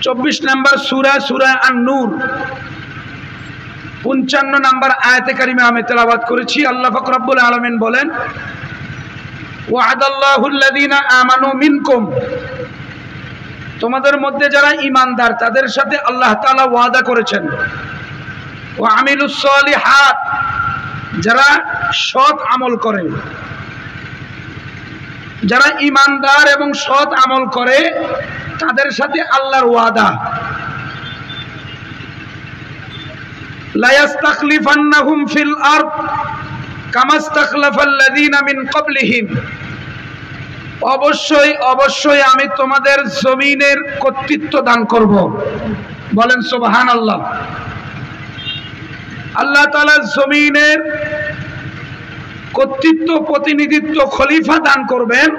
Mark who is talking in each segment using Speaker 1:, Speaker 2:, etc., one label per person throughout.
Speaker 1: 24 নম্বর সূরা সূরা আন-নূর 55 নম্বর আয়াতে কারিমা আমি তেলাওয়াত করেছি। আল্লাহ পাক রব্বুল আলামিন বলেন, ওয়া'দাল্লাহুল্লাযীনা আমানু মিনকুম, তোমাদের মধ্যে যারা ঈমানদার তাদের সাথে আল্লাহ তাআলা ওয়াদা করেছেন। ওয়া আমিলুস সলিহাত, যারা সৎ আমল করে, যারা ঈমানদার এবং সৎ আমল করে তাদের সাথে আল্লাহর ওয়াদা। লা ইস্তাখলিফান্নাহুম ফিল আরদ কামা ইস্তাখলাফাল্লাযীনা মিন ক্বাবলিহিম, অবশ্যই অবশ্যই আমি তোমাদের জমিনের কর্তৃত্ব দান করব। বলেন সুবহানাল্লাহ। আল্লাহ তাআলা জমিনের কর্তৃত্ব, প্রতিনিধিত্ব, খলিফা দান করবেন।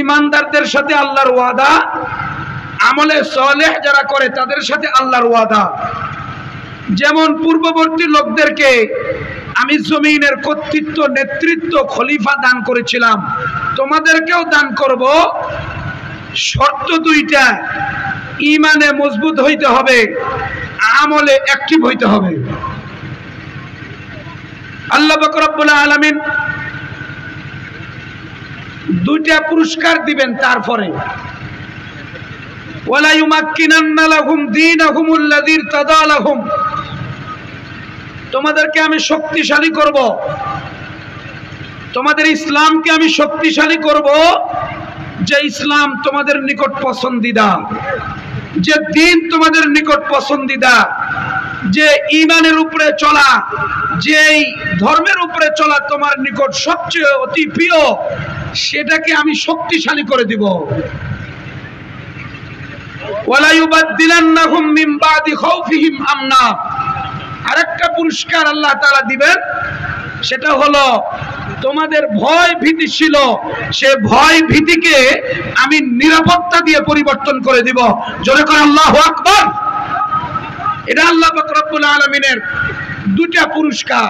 Speaker 1: ঈমানদারদের সাথে আল্লাহর ওয়াদা, আমলে সালেহ যারা করে তাদের সাথে আল্লাহর ওয়াদা। যেমন পূর্ববর্তী লোকদেরকে আমি জমিনের কর্তৃত্ব, নেতৃত্ব, খলিফা দান করেছিলাম, তোমাদেরকেও দান করব। শর্ত দুইটা, ঈমানে মজবুত হইতে হবে, আমলে অ্যাক্টিভ হইতে হবে। আল্লাহ পাক রব্বুল আলামিন দুইটা পুরস্কার দিবেন। তারপরে ওয়ালা ইউমাক্কিনান্না লাহুম দীনাহুমুল্লাযী ইরতাদা লাহুম, তোমাদেরকে আমি শক্তিশালী করব, তোমাদের ইসলামকে আমি শক্তিশালী করব, যে ইসলাম তোমাদের নিকট পছন্দিদা, যে দিন তোমাদের নিকট পছন্দিদা, যে ঈমানের উপরে চলা, যেই ধর্মের উপরে চলা তোমার নিকট সবচেয়ে অতি প্রিয়, সেটাকে আমি শক্তিশালী করে দিব। ওয়ালা ইউবাদদিলান্নাহুম মিন বাদি খাউফিহিম আমনা, আরেকটা পুরস্কার আল্লাহ তাআলা দিবেন, সেটা হলো তোমাদের ভয় ভীতি ছিল, সে ভয় ভীতিকে আমি নিরাপত্তা দিয়ে পরিবর্তন করে দিব। জোরে করে আল্লাহু আকবার। এটা আল্লাহ পাক রব্বুল আলামিনের দুইটা পুরস্কার।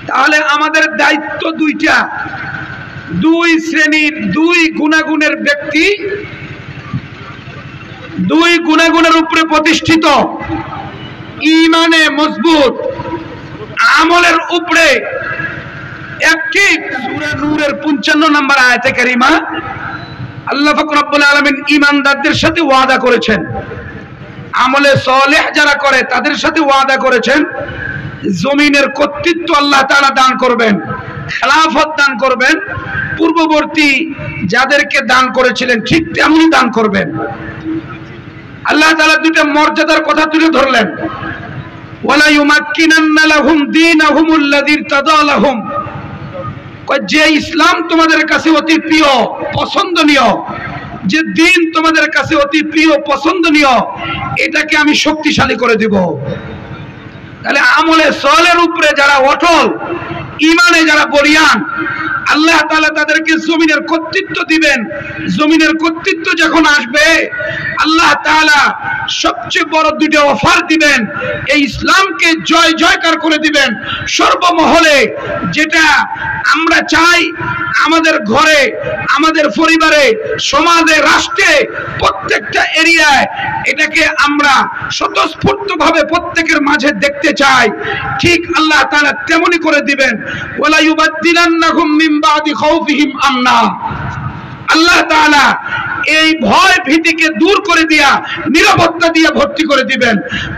Speaker 1: তাহলে আমাদের দায়িত্ব দুইটা, দুই শ্রেণীর, দুই গুণাগুণের ব্যক্তি, দুই গুণাগুণের উপরে প্রতিষ্ঠিত, ঈমানে মজবুত, আমলের উপরে অ্যাক্টিভ। সূরা নূরের 55 নম্বর আয়াতে কারিমা আল্লাহ পাক রব্বুল আলামিন ঈমানদারদের সাথে ওয়াদা করেছেন, আমলে সালেহ যারা করে তাদের সাথে ওয়াদা করেছেন, জমিনের কর্তৃত্ব আল্লাহ তাআলা দান করবেন, খেলাফত দান করবেন, পূর্ববর্তী যাদেরকে দান করেছিলেন ঠিক তেমনি দান করবেন। আল্লাহ তাআলা দুটো মর্যাদার কথা তুলে ধরলেন। ওয়ালা ইউমাক্কিনান্না লাহুম দীনাহুমুল্লাযী ইরতাদা লাহুম, যে ইসলাম তোমাদের কাছে অতি প্রিয় পছন্দনীয়, যে দিন তোমাদের কাছে অতি প্রিয় পছন্দনীয়, এটাকে আমি শক্তিশালী করে দিব। তাহলে আমলে সালের উপরে যারা অটল, ঈমানে যারা বলিয়ান, আল্লাহ তাআলা তাদেরকে জমিনের কর্তৃত্ব দিবেন। জমিনের কর্তৃত্ব যখন আসবে, আল্লাহ তাআলা সবচেয়ে বড় দুটো অফার দিবেন, এই ইসলামকে জয় জয়কার করে দিবেন সর্বমহলে। যেটা আমরা চাই আমাদের ঘরে, আমাদের পরিবারে, সমাজে, রাষ্ট্রে, প্রত্যেকটা এরিয়ায় এটাকে আমরা স্বতঃস্ফূর্তভাবে প্রত্যেকের মাঝে দেখতে চাই, ঠিক আল্লাহ তাআলা তেমনি করে দিবেন। ওয়ালা ইউবাদদিলান্নাহুম মিন বাদি খাউফিহিম আমনা, আল্লাহ তাআলা এই ভয় ভীতিকে দূর করে দিয়া নিরাপত্তা দিয়ে ভর্তি করে দিবেন।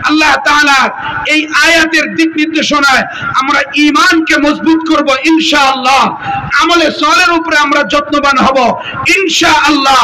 Speaker 1: আল্লাহ তাআলা এই আয়াতের দিক নির্দেশনায় আমরা ঈমানকে মজবুত করব ইনশাআল্লাহ, আমলে সালের উপরে আমরা যত্নবান হব ইনশাআল্লাহ।